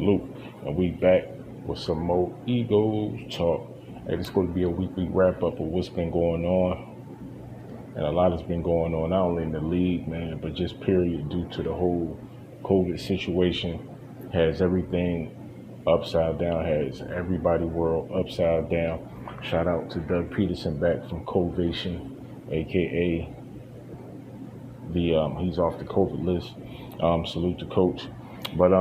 Salute. And we back with some more Eagles talk. And it's going to be a weekly wrap up of what's been going on. And a lot has been going on, not only in the league, man, but just period, due to the whole COVID situation. Has everything upside down, has everybody world upside down. Shout out to Doug Peterson back from Covation, aka he's off the COVID list. Salute to coach. But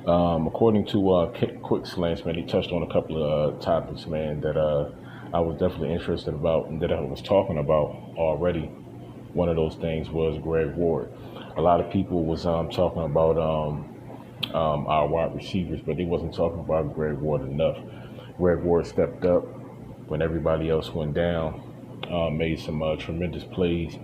according to Quick Slants, man, he touched on a couple of topics, man, that I was definitely interested about and that I was talking about already. One of those things was Greg Ward. A lot of people was talking about our wide receivers, but they wasn't talking about Greg Ward enough. Greg Ward stepped up when everybody else went down, made some tremendous plays,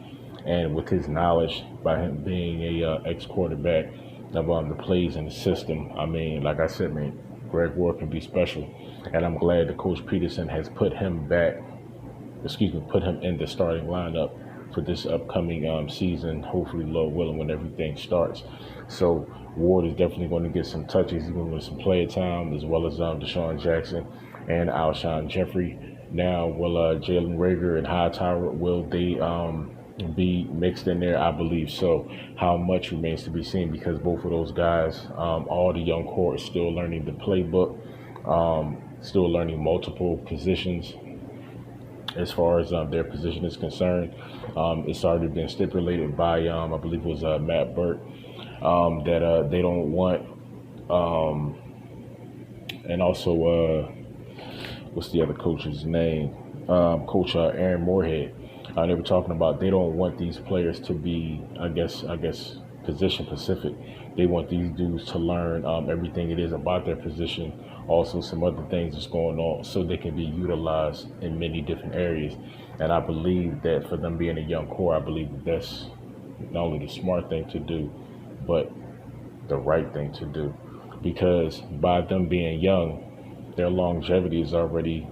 and with his knowledge, by him being a ex-quarterback, of the plays in the system, I mean, like I said, man, Greg Ward can be special, and I'm glad that Coach Peterson has put him in the starting lineup for this upcoming season, hopefully, Lord willing, when everything starts. So Ward is definitely going to get some touches, even with some player time, as well as Deshaun Jackson and Alshon Jeffrey. Now, will Jalen Reagor and Hightower, will they be mixed in there? I believe so. How much remains to be seen, because both of those guys, all the young core, is still learning the playbook, still learning multiple positions as far as their position is concerned. It's already been stipulated by, I believe it was Matt Burt, that they don't want, and also, what's the other coach's name? Coach Aaron Moorhead. They were talking about they don't want these players to be, I guess, position specific. They want these dudes to learn everything it is about their position, also some other things that's going on, so they can be utilized in many different areas. And I believe that for them being a young core, I believe that that's not only the smart thing to do, but the right thing to do. Because by them being young, their longevity is already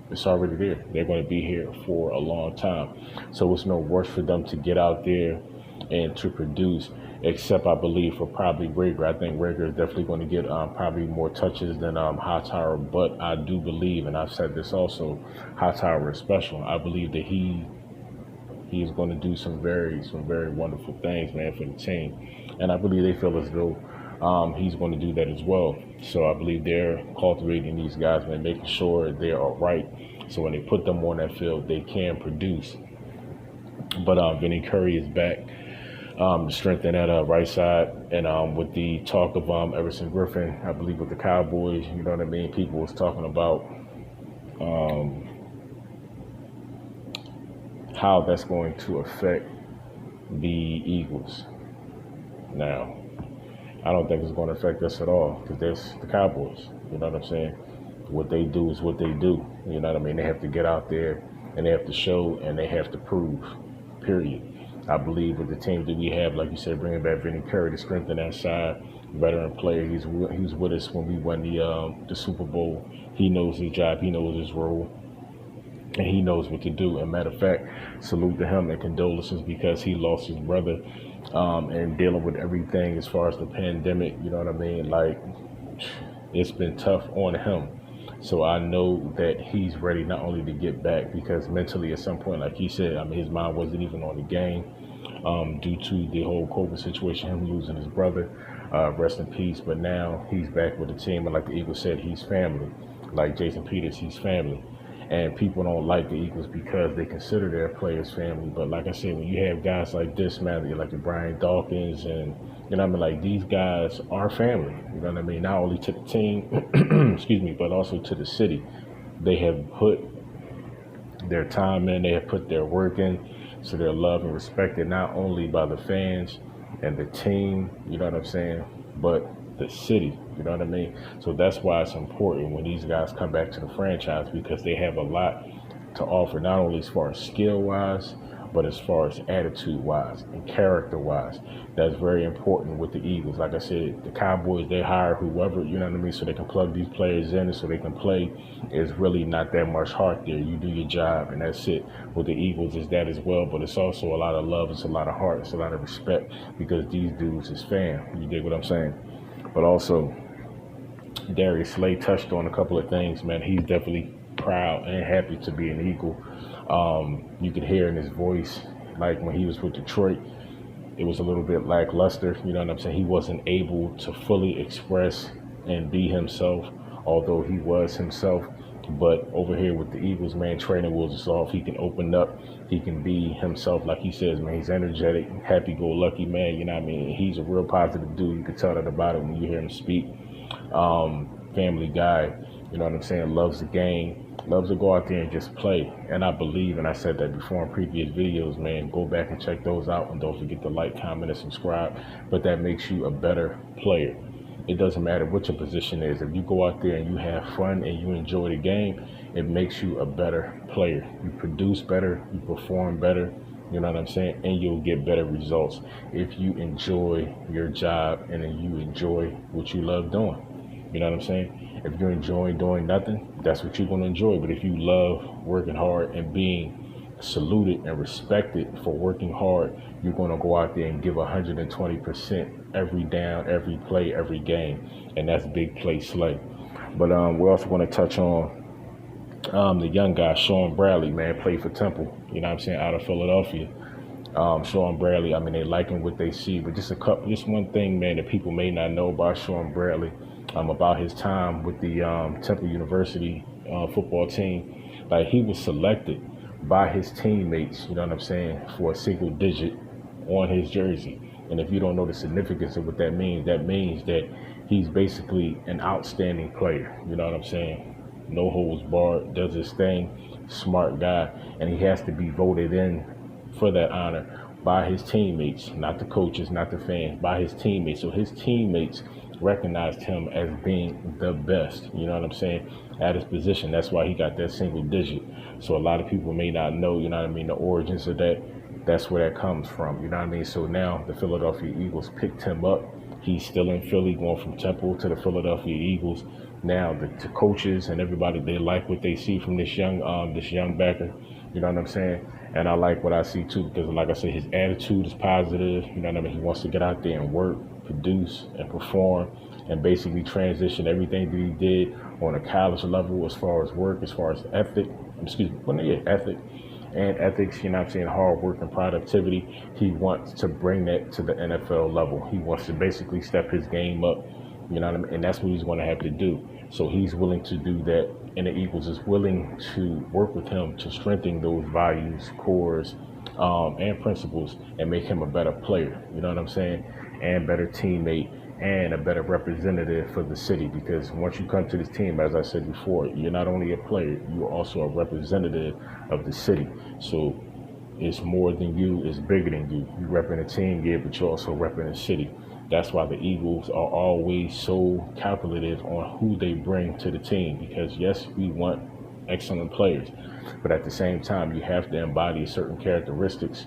there. They're going to be here for a long time. So it's no rush for them to get out there and to produce, except I believe for probably Reagor. I think Reagor is definitely going to get probably more touches than Hightower, but I do believe, and I've said this also, Hightower is special. I believe that he is going to do some very wonderful things, man, for the team. And I believe they feel as though he's going to do that as well. So I believe they're cultivating these guys, man, making sure they're all right. So when they put them on that field, they can produce. But Vinny Curry is back to strengthen that right side. And with the talk of Everson Griffin, I believe with the Cowboys, you know what I mean? People was talking about how that's going to affect the Eagles. Now, I don't think it's going to affect us at all, because there's the Cowboys. You know what I'm saying? What they do is what they do. You know what I mean? They have to get out there and they have to show and they have to prove, period. I believe with the team that we have, like you said, bringing back Vinny Curry to strengthen that side, veteran player. He was with us when we won the Super Bowl. He knows his job. He knows his role. And he knows what to do. And matter of fact, salute to him and condolences, because he lost his brother and dealing with everything as far as the pandemic. You know what I mean? Like, it's been tough on him. So I know that he's ready not only to get back, because mentally at some point, like he said, I mean, his mind wasn't even on the game due to the whole COVID situation, him losing his brother. Rest in peace. But now he's back with the team. And like the Eagles said, he's family. Like Jason Peters, he's family. And people don't like the Eagles because they consider their players family. But like I said, when you have guys like this, man, like the Brian Dawkins, and you know what I mean, like, these guys are family. You know what I mean? Not only to the team, excuse me, but also to the city. They have put their time in, they have put their work in, so they're loved and respected not only by the fans and the team, you know what I'm saying, but the city, you know what I mean? So that's why it's important when these guys come back to the franchise, because they have a lot to offer, not only as far as skill-wise, but as far as attitude-wise and character-wise. That's very important with the Eagles. Like I said, the Cowboys, they hire whoever, you know what I mean, so they can plug these players in and so they can play. It's really not that much heart there. You do your job, and that's it. With the Eagles, it's that as well, but it's also a lot of love, it's a lot of heart, it's a lot of respect, because these dudes is fam. You dig what I'm saying? But also, Darius Slay touched on a couple of things, man. He's definitely proud and happy to be an Eagle. You could hear in his voice, like when he was with Detroit, it was a little bit lackluster. You know what I'm saying? He wasn't able to fully express and be himself, although he was himself. But over here with the Eagles, man, training wheels is off. He can open up. He can be himself, like he says, man. He's energetic, happy-go-lucky, man. You know what I mean? He's a real positive dude. You can tell that about him when you hear him speak. Family guy, you know what I'm saying? Loves the game, loves to go out there and just play. And I believe, and I said that before in previous videos, man, go back and check those out. And don't forget to like, comment, and subscribe. But that makes you a better player. It doesn't matter what your position is. If you go out there and you have fun and you enjoy the game, it makes you a better player. You produce better, you perform better, you know what I'm saying? And you'll get better results if you enjoy your job and then you enjoy what you love doing. You know what I'm saying? If you're enjoying doing nothing, that's what you're going to enjoy. But if you love working hard and being saluted and respected for working hard, you're going to go out there and give 120% every down, every play, every game. And that's big play Slay. But we're also going to touch on the young guy, Shaun Bradley, man, played for Temple, you know what I'm saying, out of Philadelphia. Shaun Bradley, I mean, they liking what they see, but just one thing, man, that people may not know about Shaun Bradley, about his time with the Temple University football team. Like, he was selected by his teammates, you know what I'm saying, for a single digit on his jersey. And if you don't know the significance of what that means that he's basically an outstanding player, you know what I'm saying? No holds barred, does his thing, smart guy, and he has to be voted in for that honor by his teammates, not the coaches, not the fans, by his teammates. So his teammates recognized him as being the best, you know what I'm saying, at his position. That's why he got that single digit. So a lot of people may not know, you know what I mean, the origins of that. That's where that comes from, you know what I mean? So now the Philadelphia Eagles picked him up. He's still in Philly, going from Temple to the Philadelphia Eagles. Now the coaches and everybody, they like what they see from this young backer, you know what I'm saying? And I like what I see too, because like I said, his attitude is positive, you know what I mean? He wants to get out there and work, produce, and perform, and basically transition everything that he did on a college level as far as work, as far as ethic, ethic and ethics, you know what I'm saying, hard work and productivity. He wants to bring that to the NFL level. He wants to basically step his game up, you know what I mean? And that's what he's going to have to do. So he's willing to do that, and the Eagles is willing to work with him to strengthen those values, cores, and principles, and make him a better player, you know what I'm saying, and better teammate, and a better representative for the city. Because once you come to this team, as I said before, you're not only a player, you're also a representative of the city. So it's more than you, it's bigger than you. You represent a team, yeah, but you're also representing the city. That's why the Eagles are always so calculative on who they bring to the team, because yes, we want excellent players, but at the same time, you have to embody certain characteristics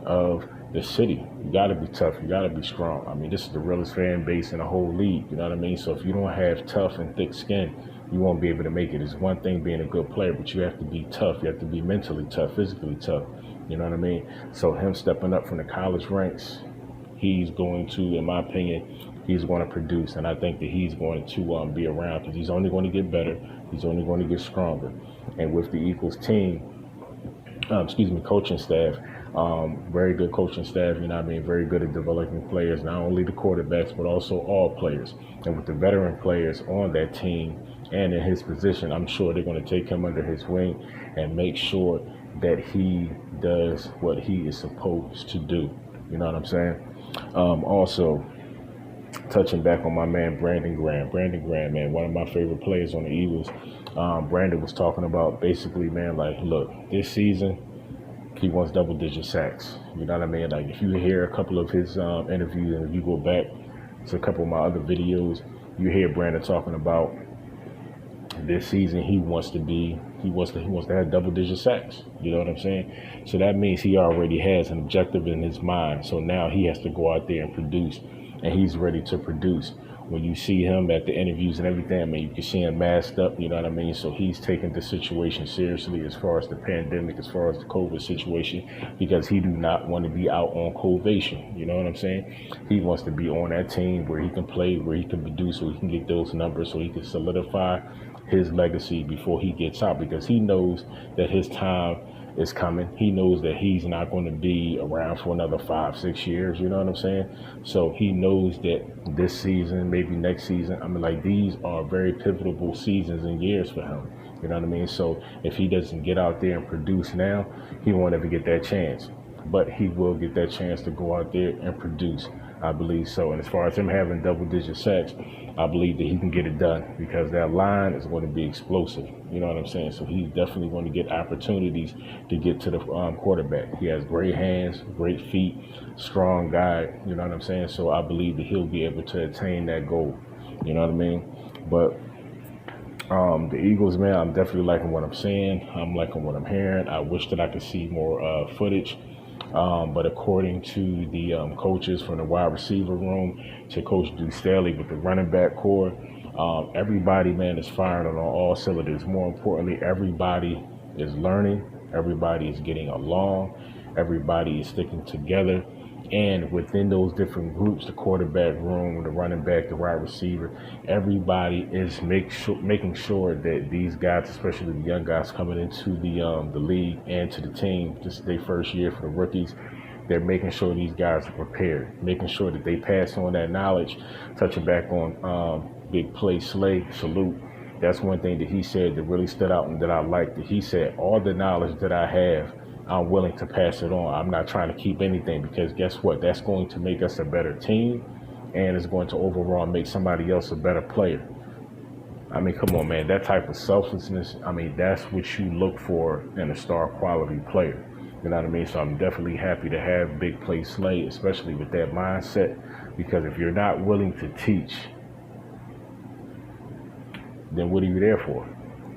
of the city. You got to be tough. You got to be strong. I mean, this is the realest fan base in the whole league. You know what I mean? So if you don't have tough and thick skin, you won't be able to make it. It's one thing being a good player, but you have to be tough. You have to be mentally tough, physically tough. You know what I mean? So him stepping up from the college ranks, he's going to, in my opinion, he's going to produce. And I think that he's going to be around, because he's only going to get better. He's only going to get stronger. And with the Eagles team, coaching staff, very good coaching staff, you know what I mean, very good at developing players, not only the quarterbacks, but also all players. And with the veteran players on that team and in his position, I'm sure they're going to take him under his wing and make sure that he does what he is supposed to do. You know what I'm saying? Also, touching back on my man Brandon Graham, man, one of my favorite players on the Eagles. Brandon was talking about basically, man, like, look, this season, he wants double-digit sacks. You know what I mean? Like, if you hear a couple of his interviews, and if you go back to a couple of my other videos, you hear Brandon talking about this season he wants to have double-digit sacks. You know what I'm saying? So that means he already has an objective in his mind. So now he has to go out there and produce, and he's ready to produce. when you see him at the interviews and everything, I mean, you can see him masked up, you know what I mean? So he's taking the situation seriously as far as the pandemic, as far as the COVID situation, because he do not want to be out on COVID, you know what I'm saying? He wants to be on that team where he can play, where he can produce, so he can get those numbers, so he can solidify his legacy before he gets out, because he knows that his time is coming. He knows that he's not going to be around for another 5-6 years, you know what I'm saying? So he knows that this season, maybe next season, I mean, like, these are very pivotal seasons and years for him, you know what I mean? So if he doesn't get out there and produce now, he won't ever get that chance. But he will get that chance to go out there and produce, I believe so. And as far as him having double-digit sacks, I believe that he can get it done, because that line is going to be explosive. You know what I'm saying? So he's definitely going to get opportunities to get to the quarterback. He has great hands, great feet, strong guy. You know what I'm saying? So I believe that he'll be able to attain that goal. You know what I mean? But the Eagles, man, I'm definitely liking what I'm seeing. I'm liking what I'm hearing. I wish that I could see more footage. But according to the coaches from the wide receiver room, to Coach Duke Staley with the running back core, everybody, man, is firing on all cylinders. More importantly, everybody is learning. Everybody is getting along. Everybody is sticking together. And within those different groups, the quarterback room, the running back, the wide receiver, everybody is making sure that these guys, especially the young guys coming into the league and to the team, this is their first year for the rookies, they're making sure these guys are prepared, making sure that they pass on that knowledge. Touching back on Big Play Slay, salute. That's one thing that he said that really stood out and that I liked. That he said, all the knowledge that I have, I'm willing to pass it on. I'm not trying to keep anything, because guess what? That's going to make us a better team, and it's going to overall make somebody else a better player. I mean, come on, man. That type of selflessness, I mean, that's what you look for in a star quality player. You know what I mean? So I'm definitely happy to have Big Play Slay, especially with that mindset, because if you're not willing to teach, then what are you there for?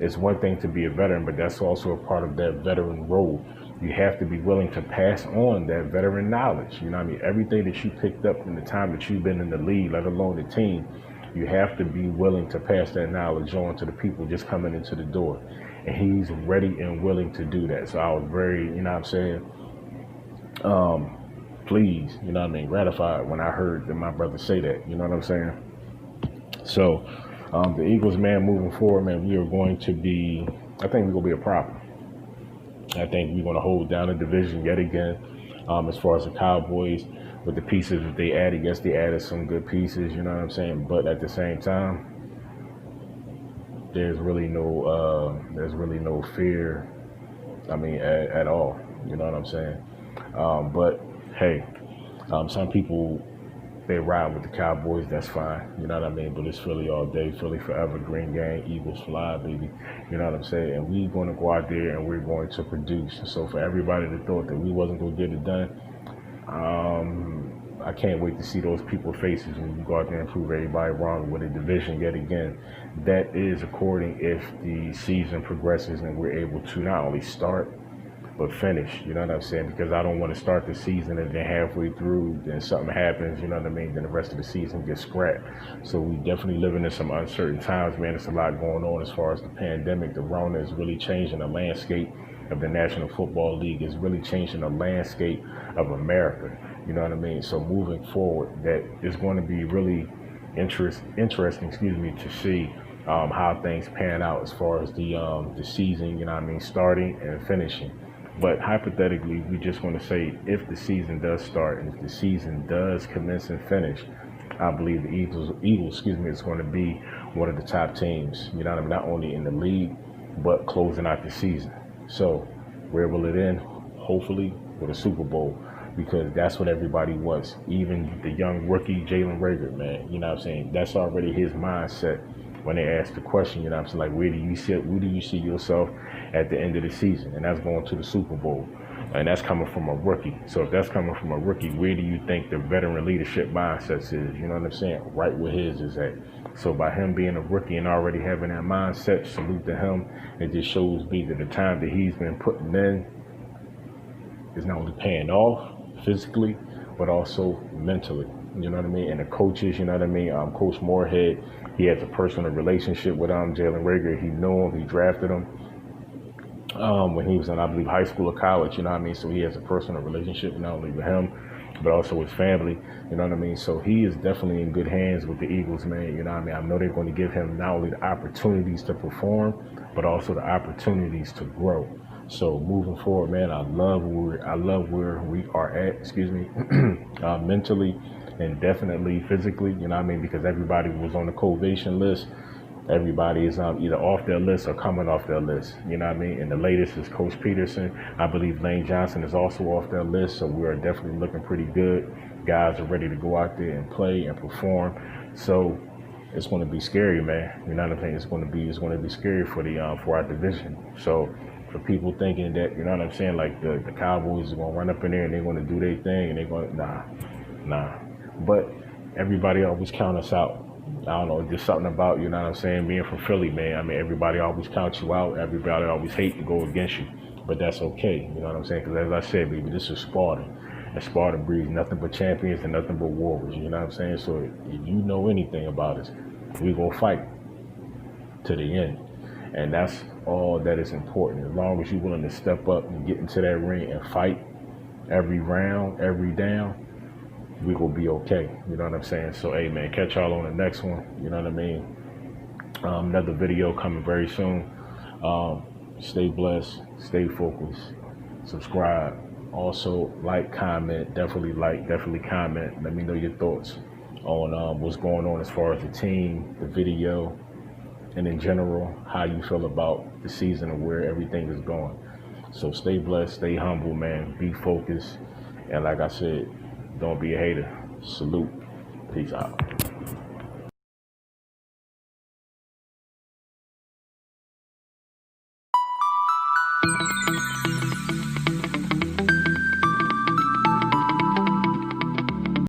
It's one thing to be a veteran, but that's also a part of that veteran role. You have to be willing to pass on that veteran knowledge. You know what I mean? Everything that you picked up in the time that you've been in the league, let alone the team, you have to be willing to pass that knowledge on to the people just coming into the door. And he's ready and willing to do that. So I was very, you know what I'm saying, pleased, you know what I mean, gratified when I heard that my brother say that, you know what I'm saying? So the Eagles, man, moving forward, man, we are going to be, I think we're going to be a problem. I think we're going to hold down the division yet again. As far as the Cowboys, with the pieces that they added, yes, they added some good pieces, you know what I'm saying? But at the same time, there's really no fear, I mean, at all, you know what I'm saying? But hey, some people, they ride with the Cowboys, that's fine, you know what I mean? But it's Philly all day, Philly forever, Green Gang, Eagles fly, baby, you know what I'm saying? And we're going to go out there and we're going to produce. So for everybody that thought that we wasn't going to get it done, I can't wait to see those people's faces when you go out there and prove everybody wrong with a division yet again. That is according if the season progresses and we're able to not only start, but finish, you know what I'm saying? Because I don't want to start the season and then halfway through, then something happens, you know what I mean? Then the rest of the season gets scrapped. So we definitely living in some uncertain times, man. There's a lot going on as far as the pandemic. The Rona is really changing the landscape of the National Football League. Is really changing the landscape of America, you know what I mean? So moving forward, that is going to be really interesting, to see how things pan out as far as the season, you know what I mean, starting and finishing. But hypothetically, we just want to say if the season does start and if the season does commence and finish, I believe the Eagles, is going to be one of the top teams, you know what I mean, not only in the league, but closing out the season. So where will it end? Hopefully with a Super Bowl, because that's what everybody wants. Even the young rookie, Jalen Rager, man, you know what I'm saying? That's already his mindset when they ask the question, you know what I'm saying? Like, where do you see yourself at the end of the season? And that's going to the Super Bowl. And that's coming from a rookie. So if that's coming from a rookie, where do you think the veteran leadership mindset is? You know what I'm saying? Right where his is at. So by him being a rookie and already having that mindset, salute to him. It just shows me that the time that he's been putting in is not only paying off physically, but also mentally. you know what I mean, and the coaches, you know what I mean. Coach Moorhead, he has a personal relationship with Jalen Reagor. He knew him, he drafted him when he was in, I believe, high school or college, you know what I mean. So he has a personal relationship not only with him, but also his family, you know what I mean. So he is definitely in good hands with the Eagles, man. You know what I mean. I know they're going to give him not only the opportunities to perform, but also the opportunities to grow. So moving forward, man, I love where we are at, mentally and definitely physically, you know what I mean, because everybody was on the Covation list. Everybody is either off their list or coming off their list, you know what I mean? And the latest is Coach Peterson. I believe Lane Johnson is also off their list, so we are definitely looking pretty good. Guys are ready to go out there and play and perform. So it's going to be scary, man. You know what I'm saying? It's going to be scary for our division. So for people thinking that, you know what I'm saying, like the Cowboys are going to run up in there and they're going to do their thing and they're going to, nah. But everybody always count us out. I don't know, just something about, you know what I'm saying, being from Philly, man. I mean, everybody always counts you out. Everybody always hate to go against you. But that's okay, you know what I'm saying? Because as I said, baby, this is Sparta. And Sparta breeds nothing but champions and nothing but warriors, you know what I'm saying? So if you know anything about us, we going to fight to the end. And that's all that is important. As long as you're willing to step up and get into that ring and fight every round, every down, we will be okay, you know what I'm saying? So, hey, man, catch y'all on the next one, you know what I mean? Another video coming very soon. Stay blessed, stay focused, subscribe. Also, comment, definitely comment. Let me know your thoughts on what's going on as far as the team, the video, and in general, how you feel about the season and where everything is going. So stay blessed, stay humble, man, be focused, and like I said, don't be a hater. Salute. Peace out.